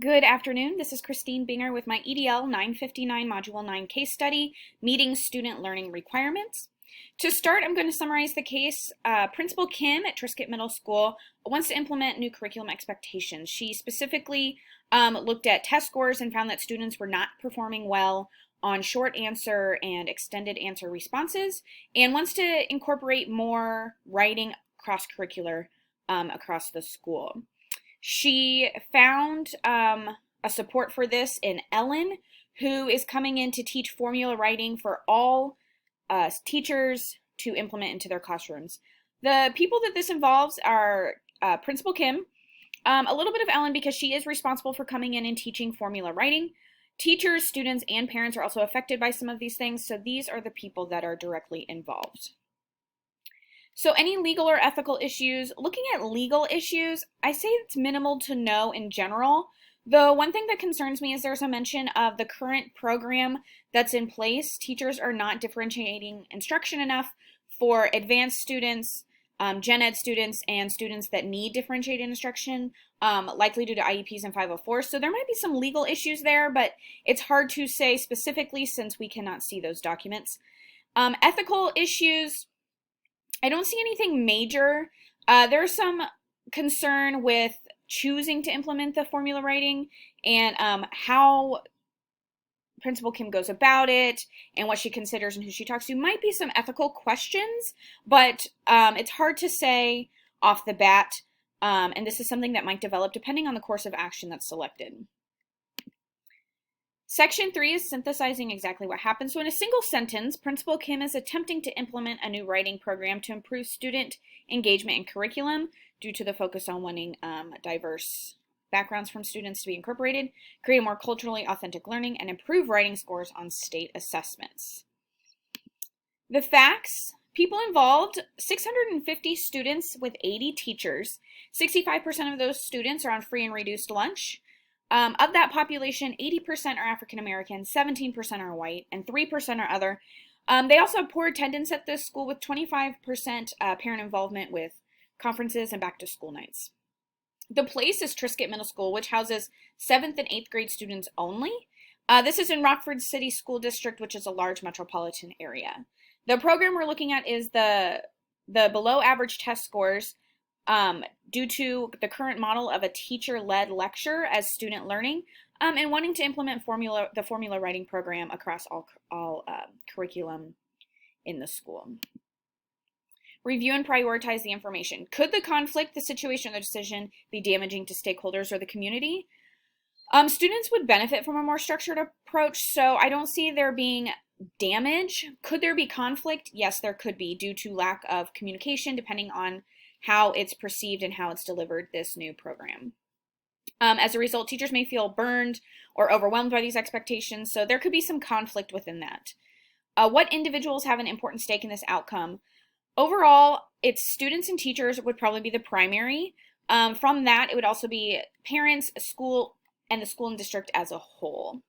Good afternoon. This is Christine Binger with my EDL 959 Module 9 case study, Meeting Student Learning Requirements. To start, I'm going to summarize the case. Principal Kim at Triscuit Middle School wants to implement new curriculum expectations. She specifically looked at test scores and found that students were not performing well on short answer and extended answer responses, and wants to incorporate more writing cross-curricular across the school. She found a support for this in Ellen, who is coming in to teach formula writing for all teachers to implement into their classrooms. The people that this involves are Principal Kim, a little bit of Ellen because she is responsible for coming in and teaching formula writing. Teachers, students, and parents are also affected by some of these things, so these are the people that are directly involved. So any legal or ethical issues, looking at legal issues, I say it's minimal to no in general. The one thing that concerns me is there's a mention of the current program that's in place. Teachers are not differentiating instruction enough for advanced students, gen ed students, and students that need differentiated instruction, likely due to IEPs and 504. So there might be some legal issues there, but it's hard to say specifically since we cannot see those documents. Ethical issues, I don't see anything major. There's some concern with choosing to implement the formula writing and how Principal Kim goes about it and what she considers and who she talks to. Might be some ethical questions, but it's hard to say off the bat, and this is something that might develop depending on the course of action that's selected. Section 3 is synthesizing exactly what happened. So in a single sentence, Principal Kim is attempting to implement a new writing program to improve student engagement in curriculum due to the focus on wanting diverse backgrounds from students to be incorporated, create a more culturally authentic learning, and improve writing scores on state assessments. The facts: people involved, 650 students with 80 teachers. 65% of those students are on free and reduced lunch. Of that population, 80% are African American, 17% are white, and 3% are other. They also have poor attendance at this school with 25% parent involvement with conferences and back-to-school nights. The place is Triscuit Middle School, which houses 7th and 8th grade students only. This is in Rockford City School District, which is a large metropolitan area. The program we're looking at is the below average test scores due to the current model of a teacher-led lecture as student learning, and wanting to implement the formula writing program across all curriculum in the school. Review and prioritize the information. Could the conflict, the situation, or the decision be damaging to stakeholders or the community? Students would benefit from a more structured approach, so I don't see there being damage. Could there be conflict? Yes, there could be, due to lack of communication, depending on how it's perceived and how it's delivered, this new program. As a result, teachers may feel burned or overwhelmed by these expectations, so there could be some conflict within that. What individuals have an important stake in this outcome? Overall, it's students and teachers would probably be the primary. From that, it would also be parents, school, and the school and district as a whole.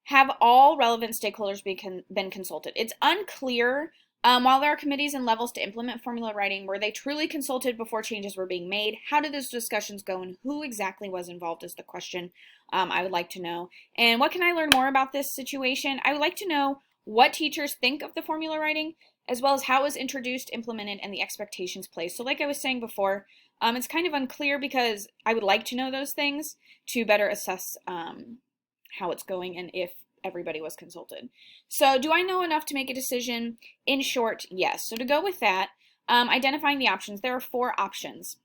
Have all relevant stakeholders been consulted? It's unclear. While there are committees and levels to implement formula writing, were they truly consulted before changes were being made? How did those discussions go, and who exactly was involved is the question I would like to know. And what can I learn more about this situation? I would like to know what teachers think of the formula writing, as well as how it was introduced, implemented, and the expectations placed. So like I was saying before, it's kind of unclear because I would like to know those things to better assess how it's going and if everybody was consulted. So do I know enough to make a decision? In short, yes. So to go with that, identifying the options, there are 4 options.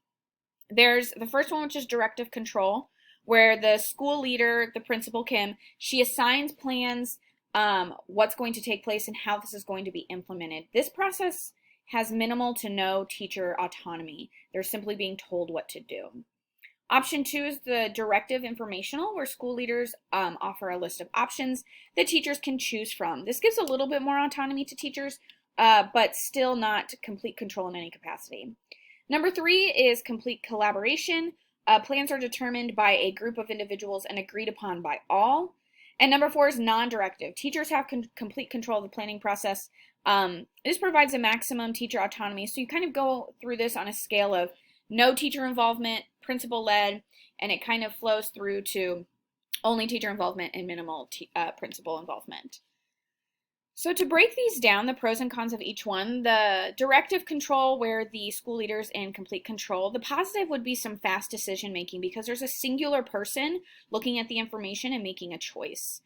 There's the first one, which is Directive Control, where the school leader, the Principal Kim, she assigns plans, what's going to take place and how this is going to be implemented. This process has minimal to no teacher autonomy. They're simply being told what to do. Option 2 is the Directive Informational, where school leaders offer a list of options that teachers can choose from. This gives a little bit more autonomy to teachers, but still not complete control in any capacity. Number 3 is Complete Collaboration. Plans are determined by a group of individuals and agreed upon by all. And number 4 is non-directive. Teachers have complete control of the planning process. This provides a maximum teacher autonomy. So you kind of go through this on a scale of no teacher involvement, principal-led, and it kind of flows through to only teacher involvement and minimal principal involvement. So to break these down, the pros and cons of each one, the directive control where the school leader's in complete control, the positive would be some fast decision making because there's a singular person looking at the information and making a choice.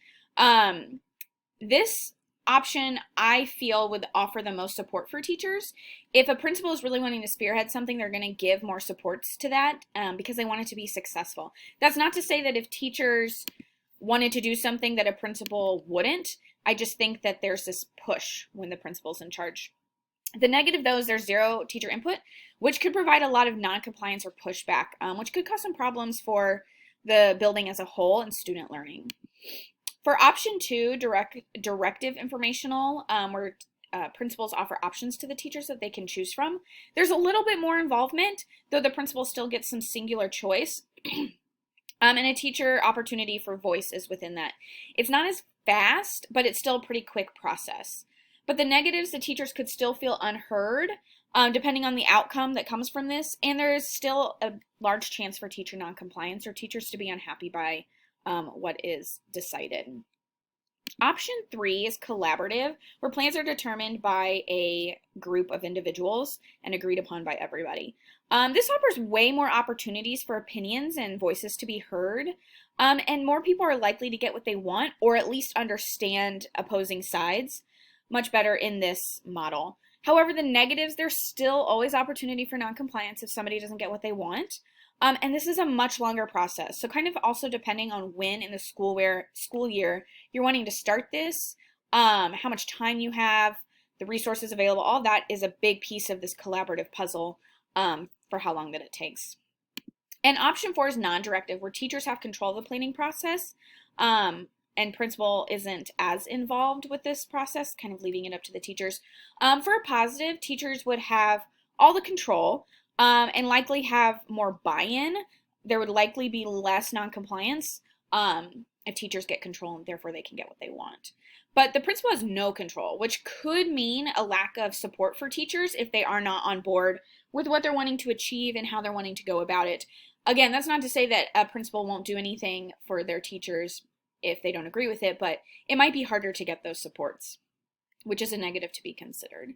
This option I feel would offer the most support for teachers. If a principal is really wanting to spearhead something, they're going to give more supports to that because they want it to be successful. That's not to say that if teachers wanted to do something that a principal wouldn't. I just think that there's this push when the principal's in charge. The negative, though, is there's zero teacher input, which could provide a lot of non-compliance or pushback, which could cause some problems for the building as a whole and student learning. For option 2, directive informational, where principals offer options to the teachers that they can choose from, there's a little bit more involvement, though the principal still gets some singular choice. And a teacher opportunity for voice is within that. It's not as fast, but it's still a pretty quick process. But the negatives, the teachers could still feel unheard, depending on the outcome that comes from this, and there is still a large chance for teacher noncompliance or teachers to be unhappy by what is decided. Option 3 is collaborative, where plans are determined by a group of individuals and agreed upon by everybody. This offers way more opportunities for opinions and voices to be heard, and more people are likely to get what they want or at least understand opposing sides much better in this model. However, the negatives, there's still always opportunity for noncompliance if somebody doesn't get what they want. And this is a much longer process. So kind of also depending on when in the school year you're wanting to start this, how much time you have, the resources available, all that is a big piece of this collaborative puzzle for how long that it takes. And option 4 is non-directive, where teachers have control of the planning process and principal isn't as involved with this process, kind of leaving it up to the teachers. For a positive, teachers would have all the control, and likely have more buy-in. There would likely be less non-compliance if teachers get control and therefore they can get what they want. But the principal has no control, which could mean a lack of support for teachers if they are not on board with what they're wanting to achieve and how they're wanting to go about it. Again, that's not to say that a principal won't do anything for their teachers if they don't agree with it, but it might be harder to get those supports, which is a negative to be considered.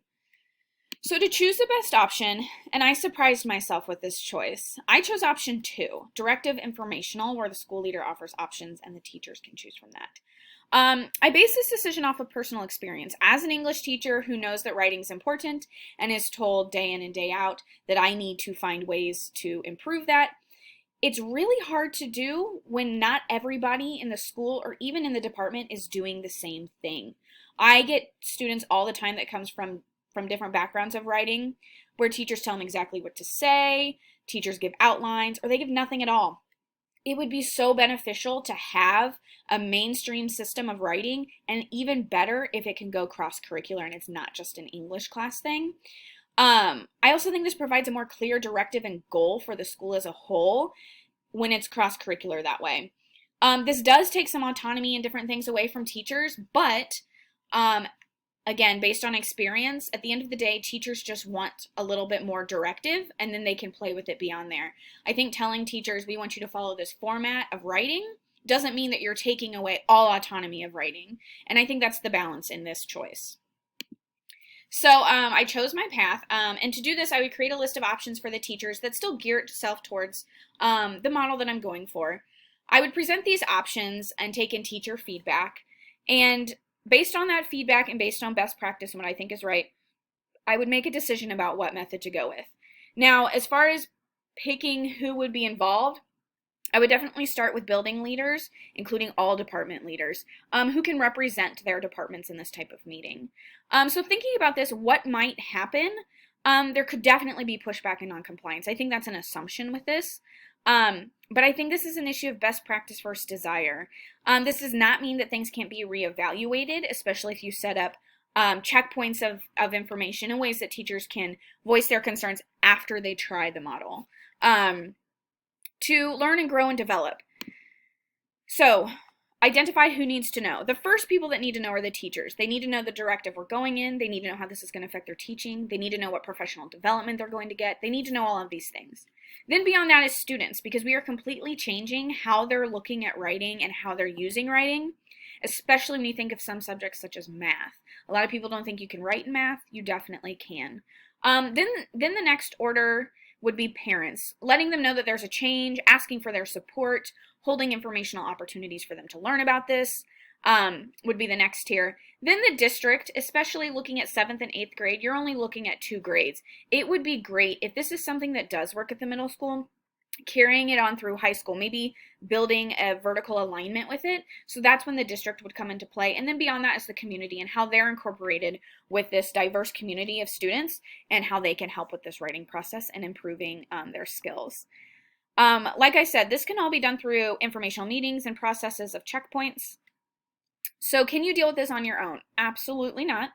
So to choose the best option, and I surprised myself with this choice, I chose option 2, directive informational, where the school leader offers options and the teachers can choose from that. I based this decision off of personal experience. As an English teacher who knows that writing is important and is told day in and day out that I need to find ways to improve that, it's really hard to do when not everybody in the school or even in the department is doing the same thing. I get students all the time that comes from different backgrounds of writing, where teachers tell them exactly what to say, teachers give outlines, or they give nothing at all. It would be so beneficial to have a mainstream system of writing, and even better if it can go cross-curricular and it's not just an English class thing. I also think this provides a more clear directive and goal for the school as a whole when it's cross-curricular that way. This does take some autonomy and different things away from teachers, but again, based on experience, at the end of the day, teachers just want a little bit more directive, and then they can play with it beyond there. I think telling teachers, we want you to follow this format of writing, doesn't mean that you're taking away all autonomy of writing. And I think that's the balance in this choice. So I chose my path, and to do this, I would create a list of options for the teachers that still gear itself towards the model that I'm going for. I would present these options and take in teacher feedback, and based on that feedback and based on best practice and what I think is right, I would make a decision about what method to go with. Now, as far as picking who would be involved, I would definitely start with building leaders, including all department leaders, who can represent their departments in this type of meeting. So thinking about this, what might happen, there could definitely be pushback and noncompliance. I think that's an assumption with this. But I think this is an issue of best practice versus desire. This does not mean that things can't be reevaluated, especially if you set up checkpoints of information in ways that teachers can voice their concerns after they try the model to learn and grow and develop. So Identify who needs to know. The first people that need to know are the teachers. They need to know the directive we're going in. They need to know how this is going to affect their teaching. They need to know what professional development they're going to get. They need to know all of these things. Then beyond that is students, because we are completely changing how they're looking at writing and how they're using writing, especially when you think of some subjects such as math. A lot of people don't think you can write in math. You definitely can. Then the next order would be parents, letting them know that there's a change, asking for their support, holding informational opportunities for them to learn about this would be the next tier. Then the district, especially looking at 7th and 8th grade, you're only looking at 2 grades. It would be great if this is something that does work at the middle school, carrying it on through high school, maybe building a vertical alignment with it. So that's when the district would come into play. And then beyond that is the community and how they're incorporated with this diverse community of students and how they can help with this writing process and improving their skills. Like I said, this can all be done through informational meetings and processes of checkpoints. So can you deal with this on your own? Absolutely not.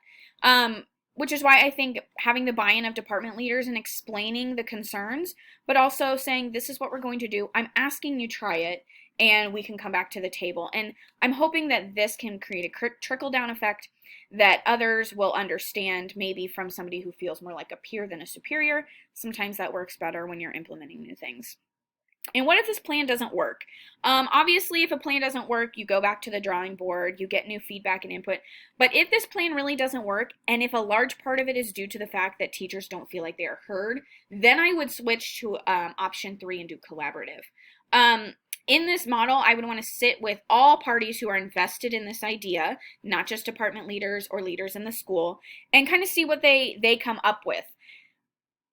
Which is why I think having the buy-in of department leaders and explaining the concerns, but also saying this is what we're going to do. I'm asking you try it and we can come back to the table. And I'm hoping that this can create a trickle-down effect that others will understand, maybe from somebody who feels more like a peer than a superior. Sometimes that works better when you're implementing new things. And what if this plan doesn't work? Obviously, if a plan doesn't work, you go back to the drawing board, you get new feedback and input. But if this plan really doesn't work, and if a large part of it is due to the fact that teachers don't feel like they are heard, then I would switch to option 3 and do collaborative. In this model, I would want to sit with all parties who are invested in this idea, not just department leaders or leaders in the school, and kind of see what they come up with.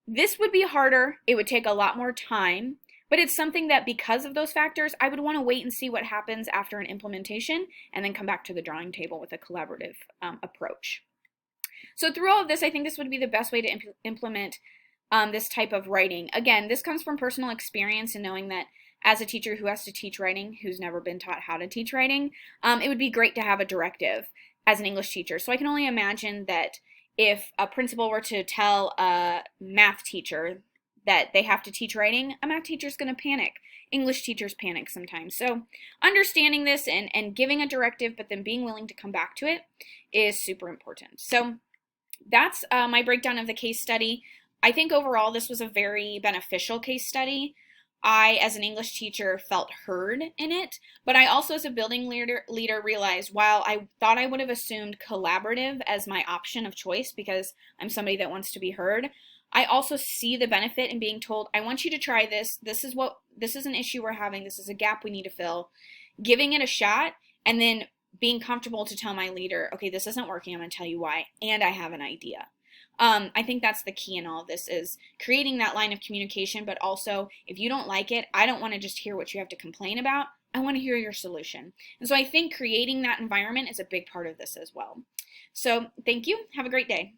This would be harder. It would take a lot more time. But it's something that because of those factors, I would want to wait and see what happens after an implementation and then come back to the drawing table with a collaborative approach. So through all of this, I think this would be the best way to implement this type of writing. Again, this comes from personal experience and knowing that as a teacher who has to teach writing, who's never been taught how to teach writing, it would be great to have a directive as an English teacher. So I can only imagine that if a principal were to tell a math teacher that they have to teach writing, a math teacher is going to panic. English teachers panic sometimes. So understanding this and giving a directive, but then being willing to come back to it is super important. So that's my breakdown of the case study. I think overall this was a very beneficial case study. I, as an English teacher, felt heard in it, but I also, as a building leader realized while I thought I would have assumed collaborative as my option of choice because I'm somebody that wants to be heard, I also see the benefit in being told, I want you to try this. This is an issue we're having. This is a gap we need to fill. Giving it a shot and then being comfortable to tell my leader, okay, this isn't working. I'm going to tell you why. And I have an idea. I think that's the key in all of this is creating that line of communication, but also if you don't like it, I don't want to just hear what you have to complain about. I want to hear your solution. And so I think creating that environment is a big part of this as well. So thank you. Have a great day.